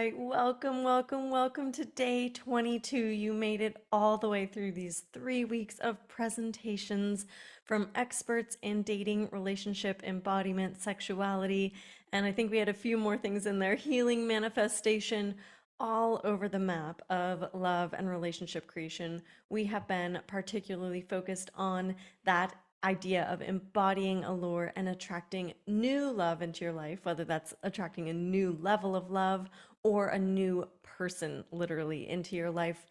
right, welcome, welcome, welcome to day 22. You made it all the way through these 3 weeks of presentations from experts in dating, relationship, embodiment, sexuality, and I think we had a few more things in there, healing, manifestation, all over the map of love and relationship creation. We have been particularly focused on that idea of embodying allure and attracting new love into your life, whether that's attracting a new level of love or a new person literally into your life.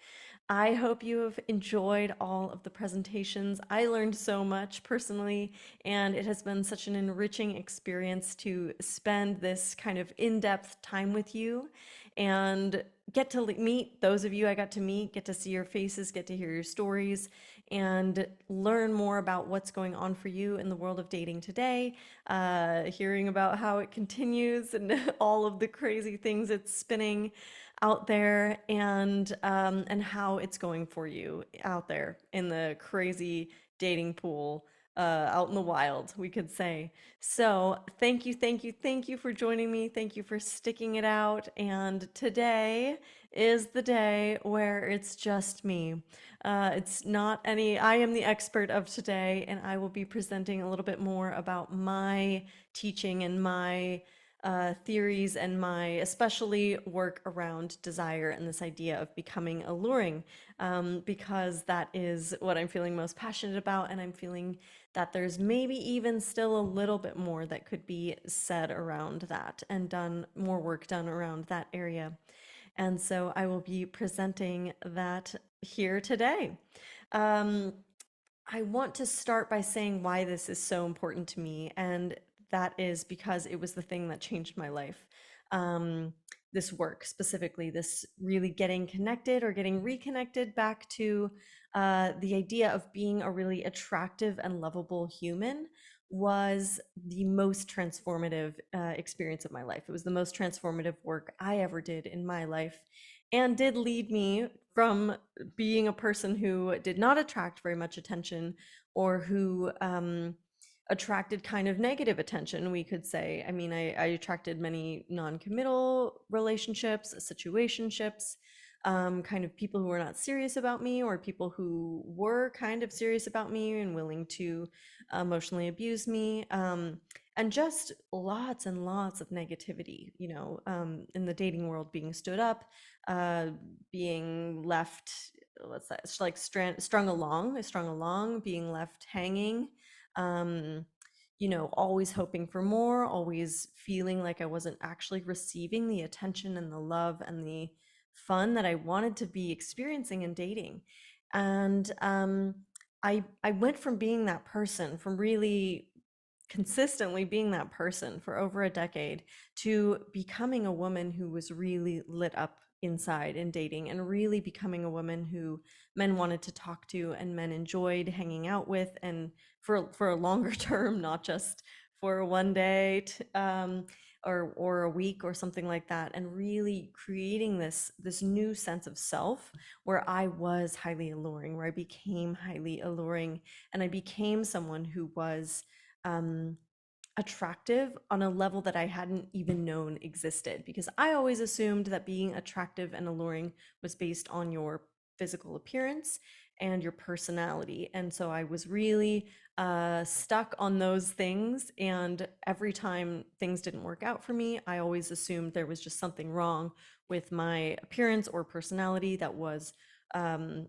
I hope you have enjoyed all of the presentations. I learned so much personally, and it has been such an enriching experience to spend this kind of in-depth time with you and get to meet those of you I got to meet, get to see your faces, get to hear your stories, and learn more about what's going on for you in the world of dating today, hearing about how it continues and all of the crazy things it's spinning out there, and how it's going for you out there in the crazy dating pool, out in the wild, we could say. So thank you, thank you, thank you for joining me. Thank you for sticking it out. And today is the day where it's just me. It's not any, I am the expert of today, and I will be presenting a little bit more about my teaching and my theories and my especially work around desire and this idea of becoming alluring, because that is what I'm feeling most passionate about. And I'm feeling that there's maybe even still a little bit more that could be said around that and done more work done around that area. And so I will be presenting that here today. Um, I want to start by saying why this is so important to me, and that is because it was the thing that changed my life. Um, this work specifically, this really getting connected or getting reconnected back to the idea of being a really attractive and lovable human was the most transformative experience of my life. It was the most transformative work I ever did in my life, and did lead me from being a person who did not attract very much attention, or who attracted kind of negative attention, we could say. I mean, I attracted many non-committal relationships, situationships, kind of people who were not serious about me, or people who were kind of serious about me and willing to emotionally abuse me. And just lots and lots of negativity, in the dating world, being stood up, uh, being left, what's that? It's like strung along, being left hanging. Um, always hoping for more, always feeling like I wasn't actually receiving the attention and the love and the fun that I wanted to be experiencing in dating. And I went from being that person, from really consistently being that person for over a decade, to becoming a woman who was really lit up inside in dating, and really becoming a woman who men wanted to talk to and men enjoyed hanging out with, and for a longer term, not just for one day, or a week or something like that, and really creating this new sense of self where I was highly alluring, where I became highly alluring, and I became someone who was um, attractive on a level that I hadn't even known existed, because I always assumed that being attractive and alluring was based on your physical appearance and your personality. And so I was really stuck on those things. And every time things didn't work out for me, I always assumed there was just something wrong with my appearance or personality that was um,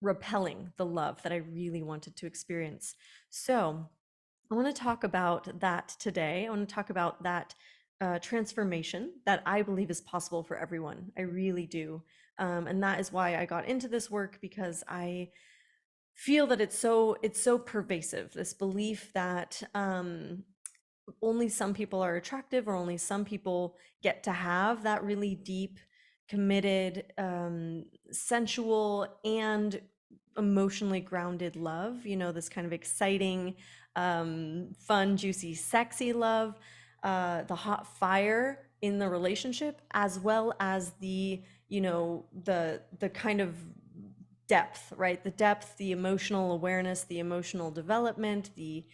repelling the love that I really wanted to experience. So I want to talk about that today. I want to talk about that transformation that I believe is possible for everyone. I really do. And that is why I got into this work, because I feel that it's so pervasive, this belief that only some people are attractive, or only some people get to have that really deep, committed, sensual, and emotionally grounded love, this kind of exciting, fun, juicy, sexy love, the hot fire in the relationship, as well as the kind of depth, right? The depth, the emotional awareness, the emotional development, the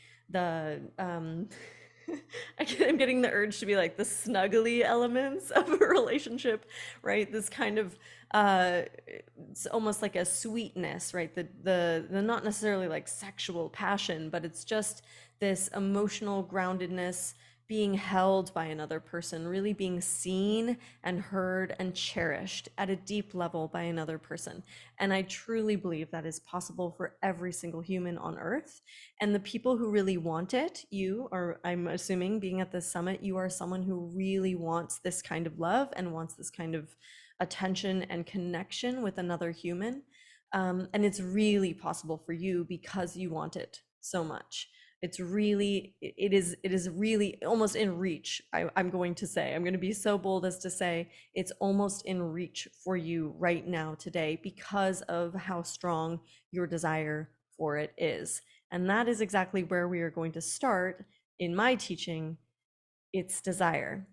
I'm getting the urge to be like the snuggly elements of a relationship, right? This kind of it's almost like a sweetness, right? The not necessarily like sexual passion, but it's just this emotional groundedness, being held by another person, really being seen and heard and cherished at a deep level by another person. And I truly believe that is possible for every single human on earth. And the people who really want it, you are, I'm assuming, being at this summit, you are someone who really wants this kind of love and wants this kind of attention and connection with another human. And it's really possible for you because you want it so much. It's really, it is really almost in reach. I'm going to say, I'm going to be so bold as to say it's almost in reach for you right now today because of how strong your desire for it is. And that is exactly where we are going to start in my teaching. It's desire.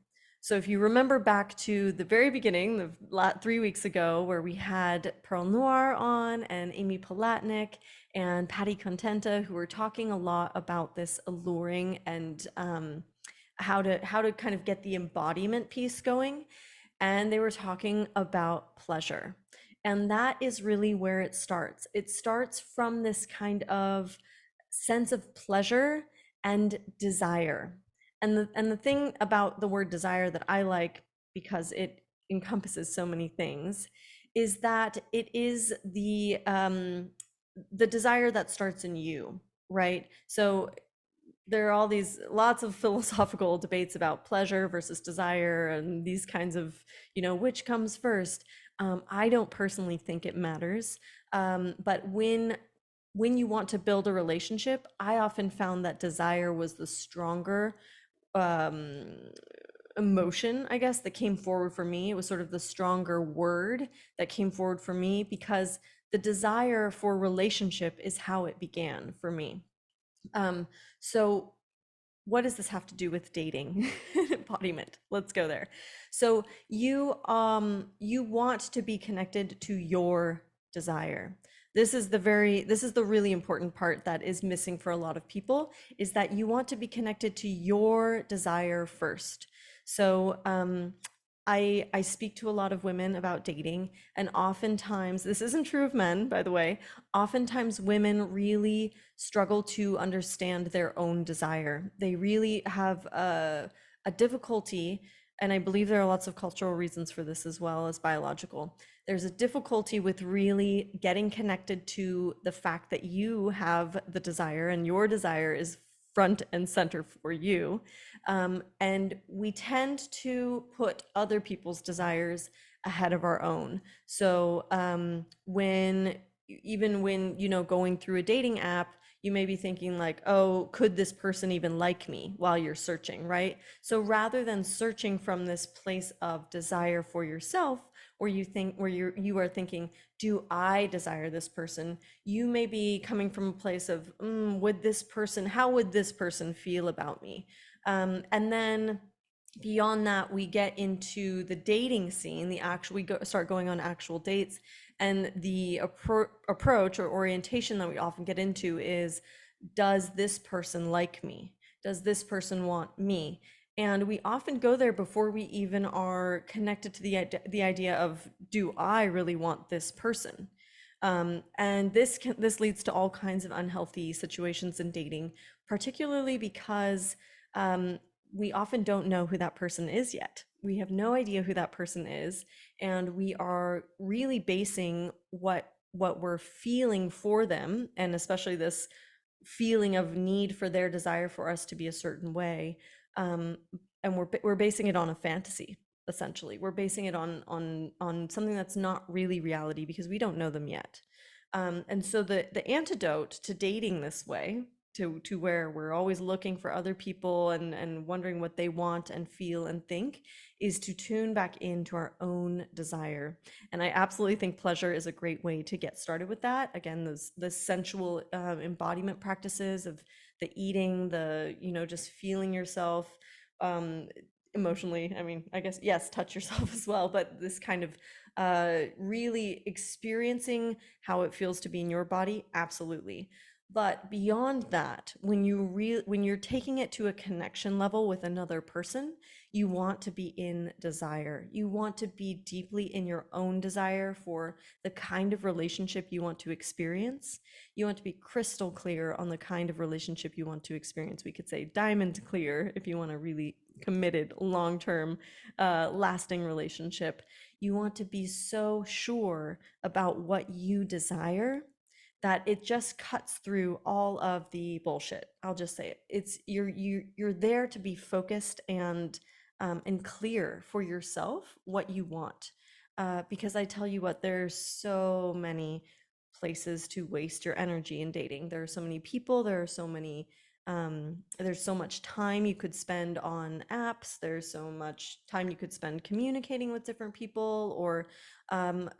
So if you remember back to the very beginning, 3 weeks ago, where we had Pearl Noir on and Amy Palatnik and Patty Contenta, who were talking a lot about this alluring and how to kind of get the embodiment piece going. And they were talking about pleasure. And that is really where it starts. It starts from this kind of sense of pleasure and desire. And the thing about the word desire that I like, because it encompasses so many things, is that it is the desire that starts in you, right? So there are all these lots of philosophical debates about pleasure versus desire and these kinds of, which comes first. I don't personally think it matters. But when you want to build a relationship, I often found that desire was the stronger um, emotion, I guess, that came forward for me. It was sort of the stronger word that came forward for me because the desire for relationship is how it began for me. Um, so what does this have to do with dating embodiment? Let's go there. So you want to be connected to your desire. This is the really important part that is missing for a lot of people, is that you want to be connected to your desire first. So I speak to a lot of women about dating, and oftentimes, this isn't true of men, by the way, oftentimes women really struggle to understand their own desire. They really have a difficulty, and I believe there are lots of cultural reasons for this as well as biological. There's a difficulty with really getting connected to the fact that you have the desire and your desire is front and center for you. And we tend to put other people's desires ahead of our own. So even when, going through a dating app, you may be thinking like, oh, could this person even like me while you're searching, right? So rather than searching from this place of desire for yourself, where you are thinking, do I desire this person? You may be coming from a place of, how would this person feel about me? And then beyond that, we get into the dating scene, start going on actual dates. And the approach or orientation that we often get into is, does this person like me? Does this person want me? And we often go there before we even are connected to the idea of, do I really want this person? And this leads to all kinds of unhealthy situations in dating, particularly because um, we often don't know who that person is yet. We have no idea who that person is, and we are really basing what we're feeling for them, and especially this feeling of need for their desire for us to be a certain way, um, and we're basing it on a fantasy. Essentially, we're basing it on something that's not really reality because we don't know them yet. And so the antidote to dating this way, to where we're always looking for other people and wondering what they want and feel and think, is to tune back into our own desire. And I absolutely think pleasure is a great way to get started with that. Again, the sensual embodiment practices of the eating, the, just feeling yourself um, emotionally. I mean, I guess, yes, touch yourself as well, but this kind of really experiencing how it feels to be in your body, absolutely. But beyond that, when you're taking it to a connection level with another person, you want to be in desire. You want to be deeply in your own desire for the kind of relationship you want to experience. You want to be crystal clear on the kind of relationship you want to experience. We could say diamond clear if you want a really committed, long-term, lasting relationship. You want to be so sure about what you desire that it just cuts through all of the bullshit. I'll just say it. It's you're there to be focused and clear for yourself what you want. Because I tell you what, there's so many places to waste your energy in dating. There are so many people. There's so much time you could spend on apps. There's so much time you could spend communicating with different people, or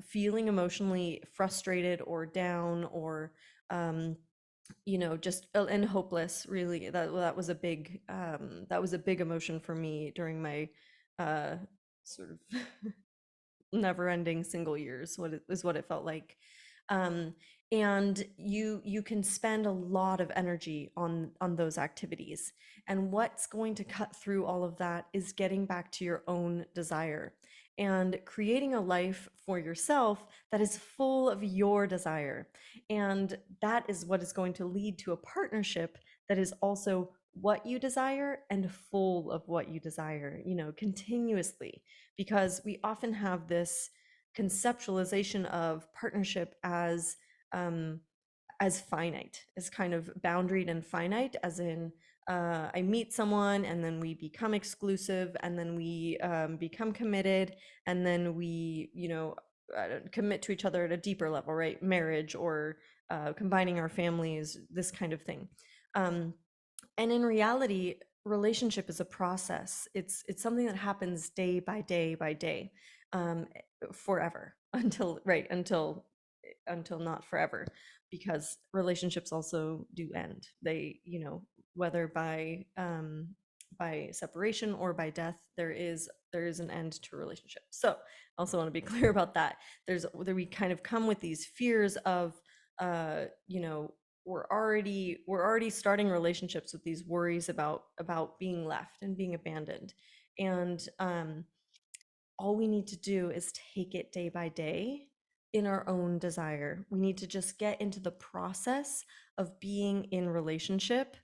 feeling emotionally frustrated or down, or um, just and hopeless. Really, that was a big emotion for me during my uh, sort of never-ending single years. What it felt like. um, and you can spend a lot of energy on those activities, and what's going to cut through all of that is getting back to your own desire and creating a life for yourself that is full of your desire. And that is what is going to lead to a partnership that is also what you desire and full of what you desire, continuously. Because we often have this conceptualization of partnership um, as finite, as kind of boundaried and finite, as in I meet someone and then we become exclusive and then we become committed and then we, commit to each other at a deeper level, right? Marriage or combining our families, this kind of thing. Um, and in reality, relationship is a process. It's something that happens day by day by day, um, forever until not forever, because relationships also do end. They, whether by separation or by death, there is an end to a relationship. So I also want to be clear about that. We kind of come with these fears of uh, you know, we're already starting relationships with these worries about being left and being abandoned. And all we need to do is take it day by day in our own desire. We need to just get into the process of being in relationship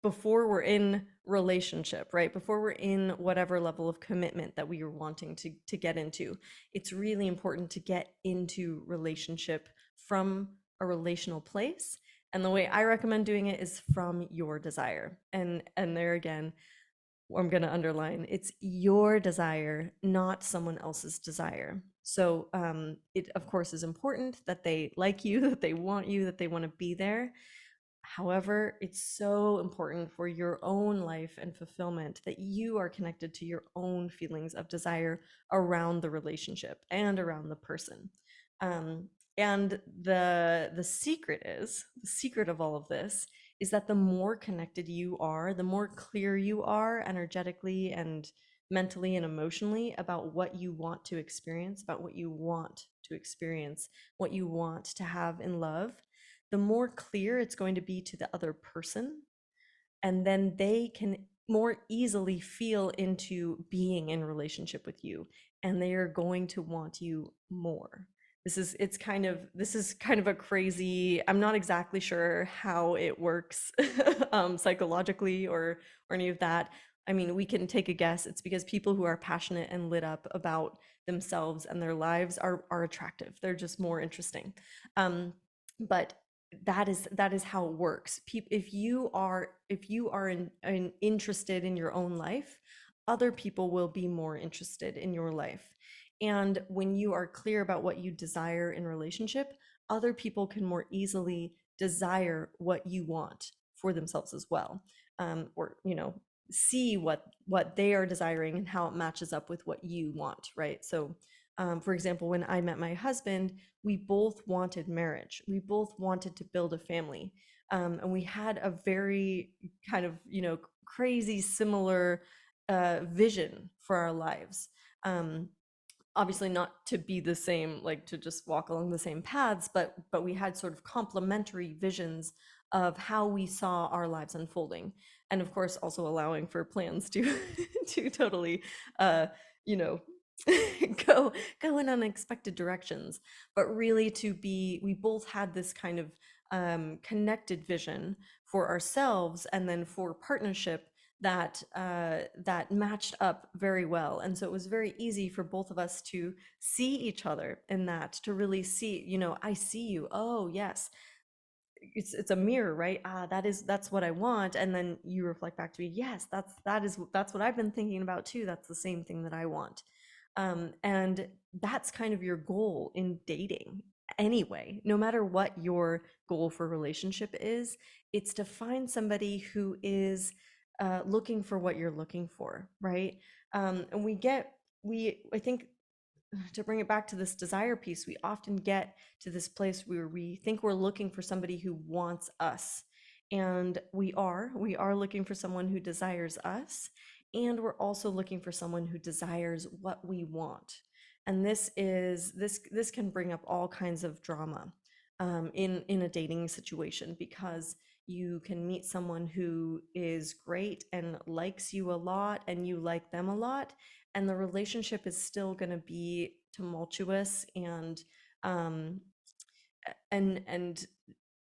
before we're in relationship, right? Before we're in whatever level of commitment that we are wanting to get into. It's really important to get into relationship from a relational place. And the way I recommend doing it is from your desire. And there again, I'm going to underline, it's your desire, not someone else's desire. So it of course is important that they like you, that they want you, that they want to be there. However, it's so important for your own life and fulfillment that you are connected to your own feelings of desire around the relationship and around the person. Um, and the secret of all of this is that the more connected you are, the more clear you are energetically and mentally and emotionally about what you want to experience, what you want to have in love, the more clear it's going to be to the other person, and then they can more easily feel into being in relationship with you, and they are going to want you more. This is kind of a crazy, I'm not exactly sure how it works psychologically or any of that. I mean, we can take a guess. It's because people who are passionate and lit up about themselves and their lives are attractive. They're just more interesting. But that is how it works. If you are interested in your own life, other people will be more interested in your life. And when you are clear about what you desire in relationship, other people can more easily desire what you want for themselves as well. Or see what they are desiring and how it matches up with what you want, right? So for example, when I met my husband, we both wanted marriage. We both wanted to build a family. And we had a very kind of, crazy similar vision for our lives. Um, Obviously not to be the same, like to just walk along the same paths, but we had sort of complementary visions of how we saw our lives unfolding. And of course, also allowing for plans to to totally uh, you know, go go in unexpected directions. But really to be, we both had this kind of connected vision for ourselves and then for partnership that that matched up very well. And so it was very easy for both of us to see each other in that, to really see, you know, I see you. Oh, yes, it's a mirror, right? Ah, that's what I want. And then you reflect back to me, yes, that's what I've been thinking about too. That's the same thing that I want. And that's kind of your goal in dating anyway. No matter what your goal for relationship is, it's to find somebody who is looking for what you're looking for, right? And I think, to bring it back to this desire piece, we often get to this place where we think we're looking for somebody who wants us. And we are looking for someone who desires us. And we're also looking for someone who desires what we want. And this can bring up all kinds of drama in a dating situation, because you can meet someone who is great and likes you a lot and you like them a lot, and the relationship is still going to be tumultuous um and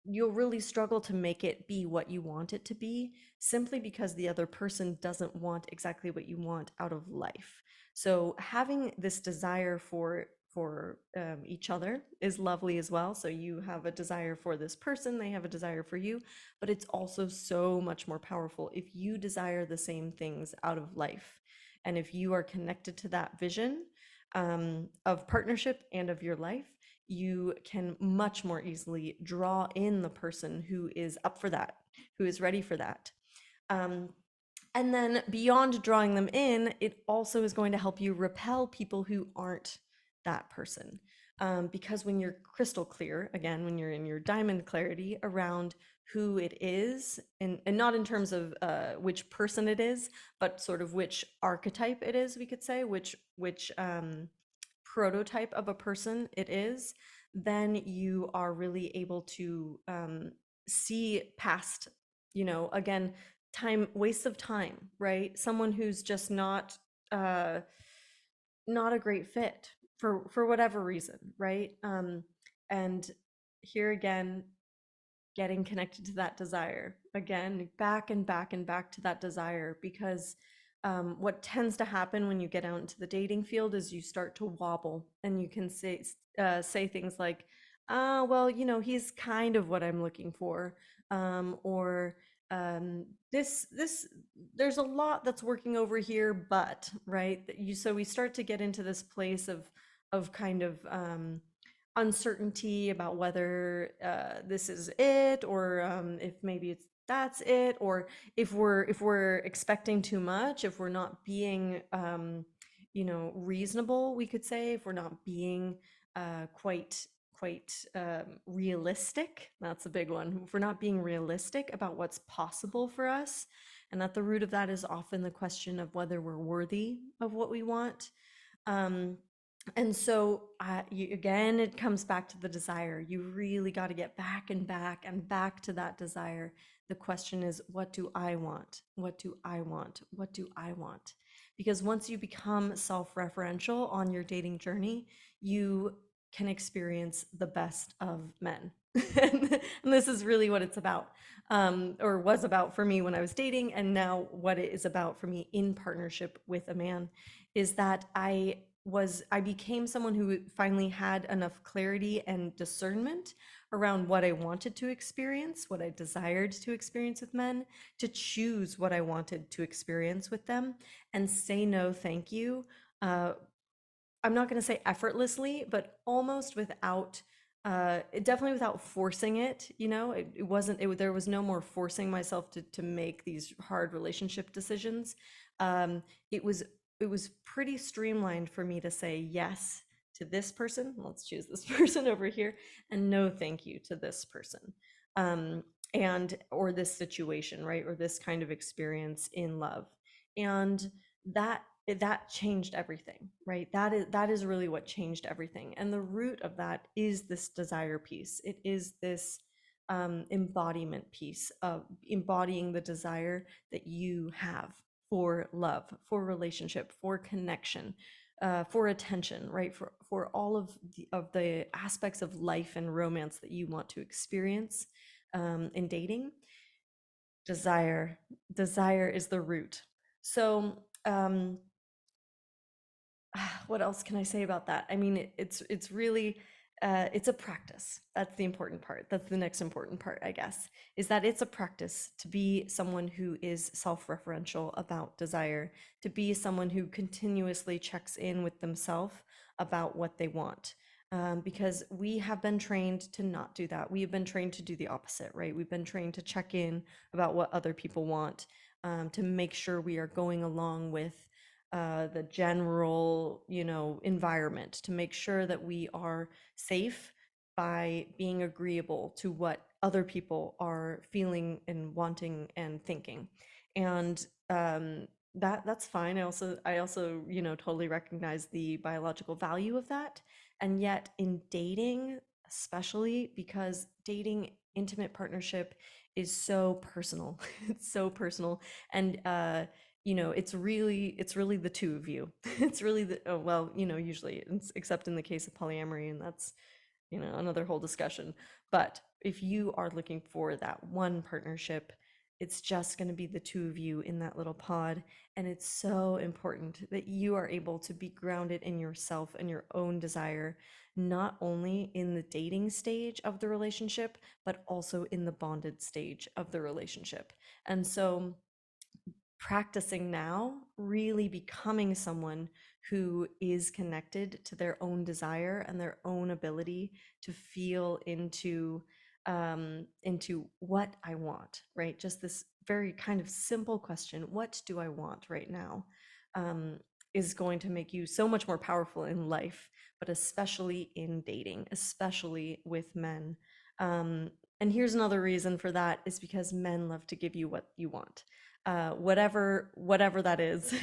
you'll really struggle to make it be what you want it to be, simply because the other person doesn't want exactly what you want out of life. So having this desire for each other is lovely as well. So you have a desire for this person, they have a desire for you, but it's also so much more powerful if you desire the same things out of life, and if you are connected to that vision of partnership and of your life, you can much more easily draw in the person who is up for that, who is ready for that. Um, and then beyond drawing them in, it also is going to help you repel people who aren't that person. Because when you're crystal clear, again, when you're in your diamond clarity around who it is, and not in terms of which person it is, but sort of which archetype it is, we could say, which prototype of a person it is, then you are really able to see past, again, time, waste of time, right? Someone who's just uh, not a great fit for whatever reason, right? And here again, getting connected to that desire again, back and back and back to that desire, because what tends to happen when you get out into the dating field is you start to wobble, and you can say things like, well, he's kind of what I'm looking for, or this there's a lot that's working over here, but right, so we start to get into this place of kind of uncertainty about whether this is it, or if maybe that's it, or if we're expecting too much, if we're not being reasonable, we could say, if we're not being quite realistic. That's a big one. If we're not being realistic about what's possible for us, and at the root of that is often the question of whether we're worthy of what we want. um, and so, again, it comes back to the desire. You really got to get back and back and back to that desire. The question is, what do I want? What do I want? What do I want? Because once you become self-referential on your dating journey, you can experience the best of men. And this is really what it's about, or was about for me when I was dating, and now what it is about for me in partnership with a man, is that I became someone who finally had enough clarity and discernment around what I wanted to experience, what I desired to experience with men, to choose what I wanted to experience with them, and say no, thank you. Uh, I'm not going to say effortlessly, but almost without, definitely without forcing it. It wasn't, there was no more forcing myself to make these hard relationship decisions. Um, it was, it was pretty streamlined for me to say yes to this person. Let's choose this person over here, and no, thank you to this person. Um, or this situation, right? Or this kind of experience in love. And that changed everything, right? That is really what changed everything, and the root of that is this desire piece. It is this embodiment piece of embodying the desire that you have for love, for relationship, for connection, for attention, right? For all of the aspects of life and romance that you want to experience in dating. Desire is the root. So what else can I say about that? I mean, it's really it's a practice. That's the important part. That's the next important part, I guess, is that it's a practice to be someone who is self-referential about desire, to be someone who continuously checks in with themselves about what they want. Because we have been trained to not do that. We have been trained to do the opposite, right? We've been trained to check in about what other people want, to make sure we are going along with the general, environment, to make sure that we are safe by being agreeable to what other people are feeling and wanting and thinking. And that's fine. I also, totally recognize the biological value of that. And yet in dating, especially because dating intimate partnership is so personal. It's so personal. And it's really the two of you. It's really the oh, well, usually except in the case of polyamory, and that's another whole discussion. But if you are looking for that one partnership, it's just going to be the two of you in that little pod. And it's so important that you are able to be grounded in yourself and your own desire, not only in the dating stage of the relationship, but also in the bonded stage of the relationship. And so practicing now, really becoming someone who is connected to their own desire and their own ability to feel into what I want, right? Just this very kind of simple question, what do I want right now? Um, is going to make you so much more powerful in life, but especially in dating, especially with men. And here's another reason for that is because men love to give you what you want, whatever that is.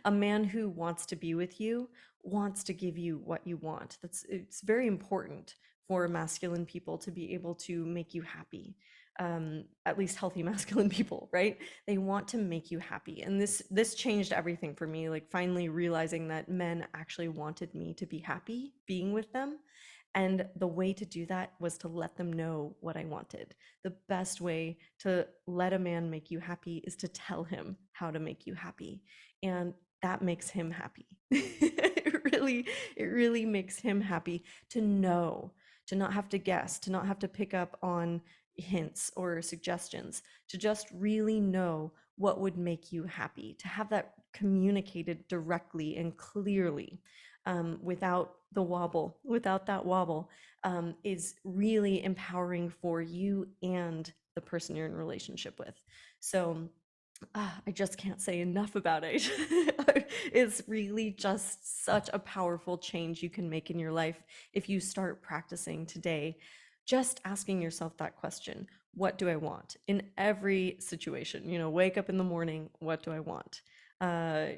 A man who wants to be with you wants to give you what you want. It's very important for masculine people to be able to make you happy. At least healthy masculine people, right? They want to make you happy. And this changed everything for me, like finally realizing that men actually wanted me to be happy being with them. And the way to do that was to let them know what I wanted. The best way to let a man make you happy is to tell him how to make you happy. And that makes him happy. It really makes him happy to know, to not have to guess, to not have to pick up on hints or suggestions, to just really know what would make you happy, to have that communicated directly and clearly, without the wobble, without that wobble, is really empowering for you and the person you're in relationship with. So I just can't say enough about it. It's really just such a powerful change you can make in your life if you start practicing today. Just asking yourself that question, what do I want in every situation? Wake up in the morning, what do I want?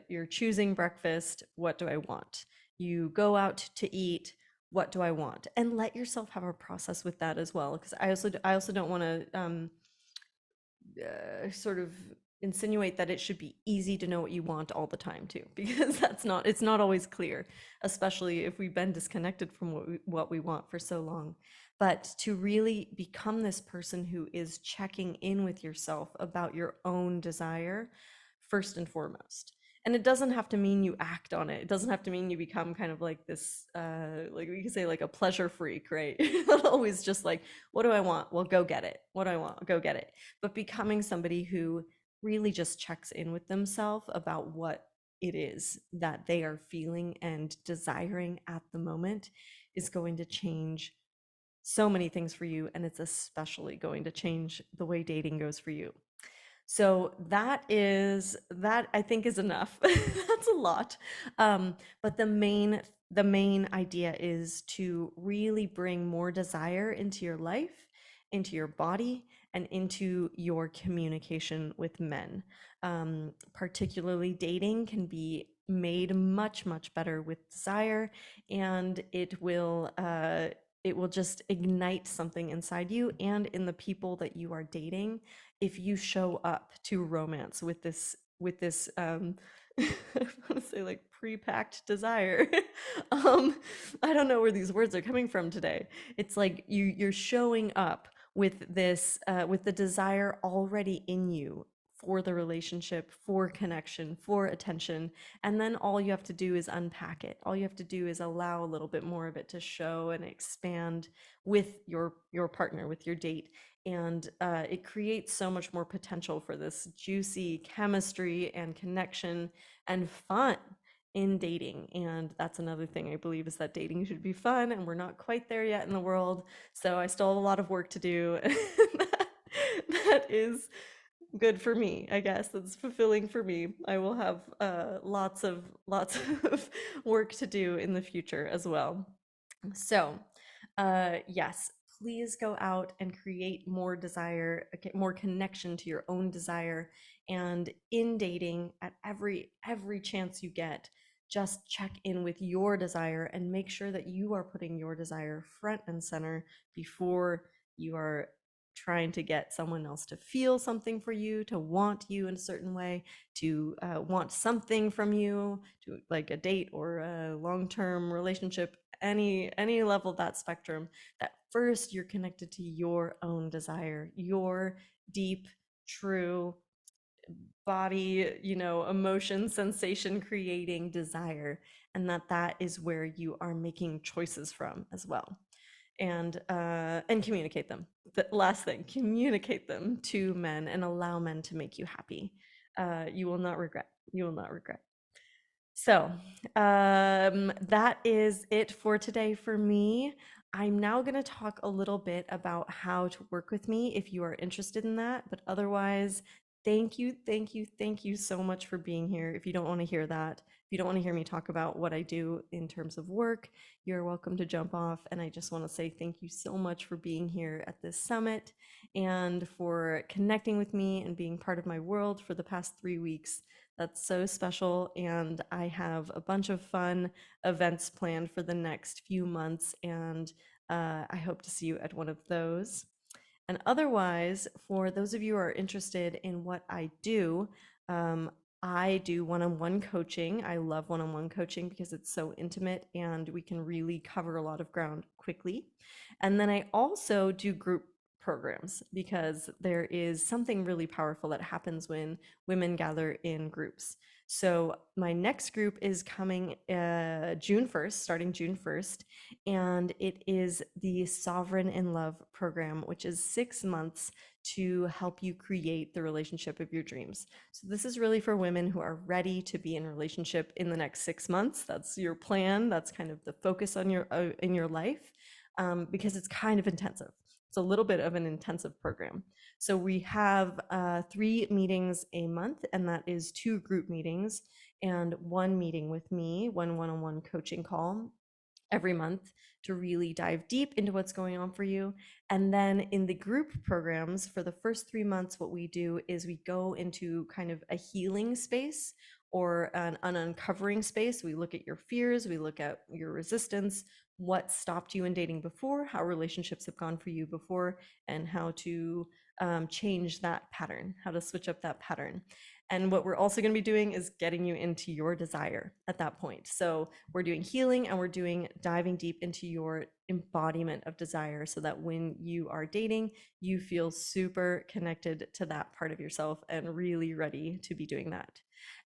You're choosing breakfast, what do I want? You go out to eat, what do I want? And let yourself have a process with that as well, because I also don't want to sort of insinuate that it should be easy to know what you want all the time too, because it's not always clear, especially if we've been disconnected from what we want for so long. But to really become this person who is checking in with yourself about your own desire first and foremost. And it doesn't have to mean you act on it. It doesn't have to mean you become kind of like this, like we could say, like a pleasure freak, right? Always just like, what do I want? Well, go get it. What do I want? Go get it. But becoming somebody who really just checks in with themselves about what it is that they are feeling and desiring at the moment is going to change so many things for you. And it's especially going to change the way dating goes for you. So that I think is enough. That's a lot. But the main idea is to really bring more desire into your life, into your body, and into your communication with men. Particularly dating can be made much, much better with desire, and it will just ignite something inside you and in the people that you are dating if you show up to romance with this I want to say like pre-packed desire. I don't know where these words are coming from today. It's like you're showing up with the desire already in you for the relationship, for connection, for attention, and then all you have to do is unpack it. All you have to do is allow a little bit more of it to show and expand with your partner, with your date, and it creates so much more potential for this juicy chemistry and connection and fun in dating. And that's another thing I believe, is that dating should be fun, and we're not quite there yet in the world. So I still have a lot of work to do. That is good for me, I guess. That's fulfilling for me. I will have lots of work to do in the future as well. So, yes, please go out and create more desire, more connection to your own desire. And in dating, at every chance you get, just check in with your desire and make sure that you are putting your desire front and center before you are trying to get someone else to feel something for you, to want you in a certain way, to want something from you, to like a date or a long-term relationship, any level of that spectrum. That first you're connected to your own desire, your deep, true body, emotion, sensation creating desire, and that is where you are making choices from as well. And communicate them. The last thing, communicate them to men and allow men to make you happy. You will not regret. You will not regret. So, that is it for today for me. I'm now going to talk a little bit about how to work with me if you are interested in that. But otherwise, thank you so much for being here. If you don't want to hear that, if you don't want to hear me talk about what I do in terms of work, you're welcome to jump off. And I just want to say thank you so much for being here at this summit and for connecting with me and being part of my world for the past 3 weeks. That's so special. And I have a bunch of fun events planned for the next few months. And I hope to see you at one of those. And otherwise, for those of you who are interested in what I do, I do one on one coaching. I love one on one coaching because it's so intimate and we can really cover a lot of ground quickly. And then I also do group programs because there is something really powerful that happens when women gather in groups. So my next group is coming June 1st, starting June 1st, and it is the Sovereign in Love program, which is 6 months to help you create the relationship of your dreams. So this is really for women who are ready to be in a relationship in the next 6 months. That's your plan. That's kind of the focus on your in your life, because it's kind of intensive. It's a little bit of an intensive program. So we have 3 meetings a month, and that is 2 group meetings and 1 meeting with me, one-on-one coaching call every month to really dive deep into what's going on for you. And then in the group programs for the first 3 months, what we do is we go into kind of a healing space or an uncovering space. We look at your fears, we look at your resistance, what stopped you in dating before, how relationships have gone for you before, and how to change that pattern, how to switch up that pattern. And what we're also going to be doing is getting you into your desire at that point. So we're doing healing and we're doing diving deep into your embodiment of desire so that when you are dating, you feel super connected to that part of yourself and really ready to be doing that.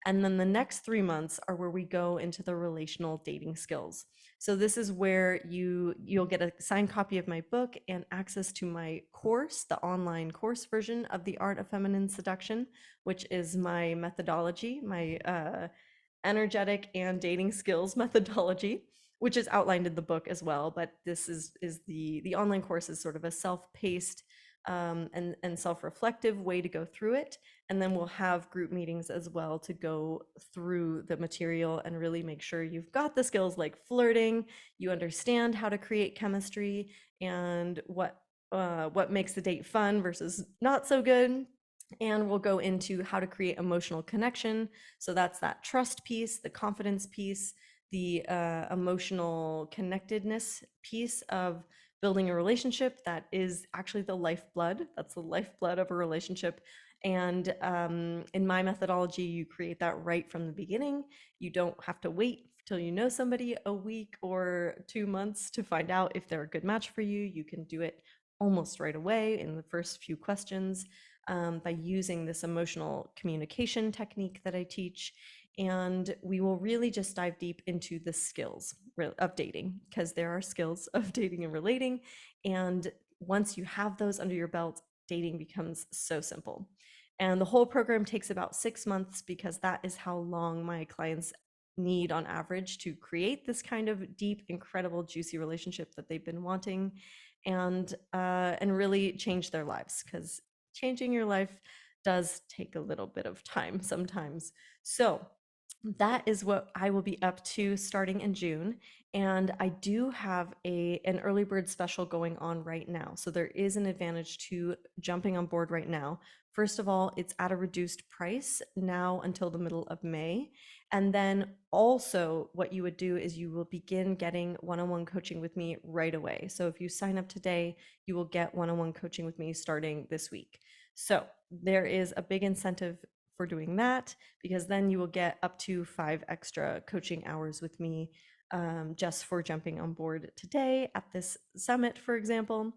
And then the next 3 months are where we go into the relational dating skills. So this is where you'll get a signed copy of my book and access to my course, the online course version of The Art of Feminine Seduction, which is my methodology, my energetic and dating skills methodology, which is outlined in the book as well. But this is the online course is sort of a self-paced and self-reflective way to go through it. And then we'll have group meetings as well to go through the material and really make sure you've got the skills like flirting, you understand how to create chemistry and what makes the date fun versus not so good. And we'll go into how to create emotional connection. So that's that trust piece, the confidence piece, the emotional connectedness piece of building a relationship that is actually the lifeblood. That's the lifeblood of a relationship. And in my methodology, you create that right from the beginning. You don't have to wait till you know somebody a week or 2 months to find out if they're a good match for you. You can do it almost right away in the first few questions by using this emotional communication technique that I teach. And we will really just dive deep into the skills of dating, because there are skills of dating and relating. And once you have those under your belt, dating becomes so simple. And the whole program takes about 6 months, because that is how long my clients need on average to create this kind of deep, incredible, juicy relationship that they've been wanting, and really change their lives, because changing your life does take a little bit of time sometimes. So that is what I will be up to starting in June. And I do have an early bird special going on right now. So there is an advantage to jumping on board right now. First of all, it's at a reduced price now until the middle of May. And then also, what you would do is you will begin getting one-on-one coaching with me right away. So if you sign up today, you will get one-on-one coaching with me starting this week. So there is a big incentive for doing that, because then you will get up to 5 extra coaching hours with me, just for jumping on board today at this summit, for example,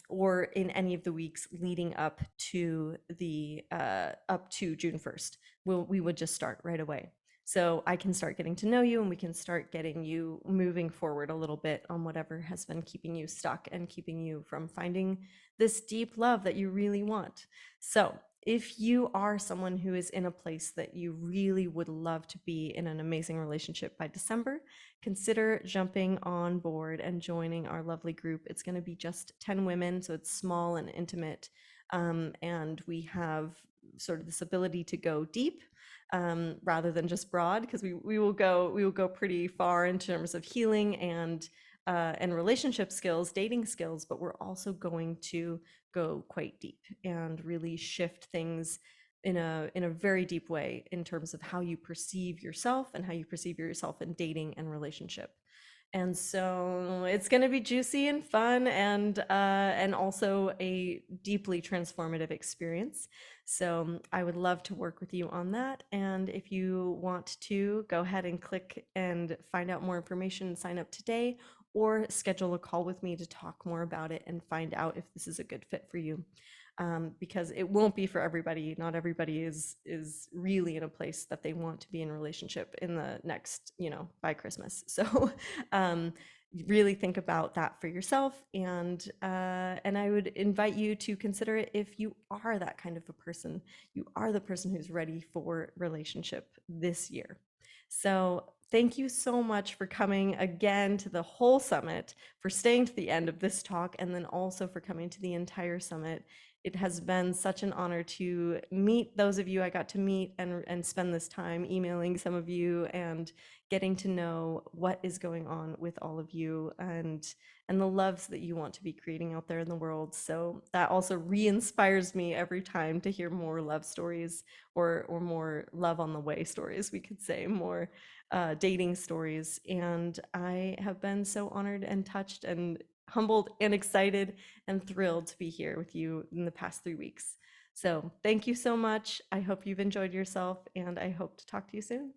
or in any of the weeks leading up to June 1st. We would just start right away. So I can start getting to know you, and we can start getting you moving forward a little bit on whatever has been keeping you stuck and keeping you from finding this deep love that you really want. So if you are someone who is in a place that you really would love to be in an amazing relationship by December, consider jumping on board and joining our lovely group. It's going to be just 10 women, so it's small and intimate. And we have sort of this ability to go deep, rather than just broad, because we will go pretty far in terms of healing and relationship skills, dating skills, but we're also going to go quite deep and really shift things in a very deep way in terms of how you perceive yourself and how you perceive yourself in dating and relationship. And so it's going to be juicy and fun, and also a deeply transformative experience. So I would love to work with you on that. And if you want to, go ahead and click and find out more information, sign up today, or schedule a call with me to talk more about it and find out if this is a good fit for you. Because it won't be for everybody. Not everybody is really in a place that they want to be in a relationship in the next, by Christmas. So really think about that for yourself, and I would invite you to consider it if you are that kind of a person. You are the person who's ready for relationship this year. So thank you so much for coming again to the whole summit, for staying to the end of this talk, and then also for coming to the entire summit. It has been such an honor to meet those of you I got to meet, and spend this time emailing some of you and getting to know what is going on with all of you, and the loves that you want to be creating out there in the world. So that also re-inspires me every time to hear more love stories, or more love on the way stories, we could say, more dating stories. And I have been so honored and touched and humbled and excited and thrilled to be here with you in the past 3 weeks. So thank you so much. I hope you've enjoyed yourself, and I hope to talk to you soon.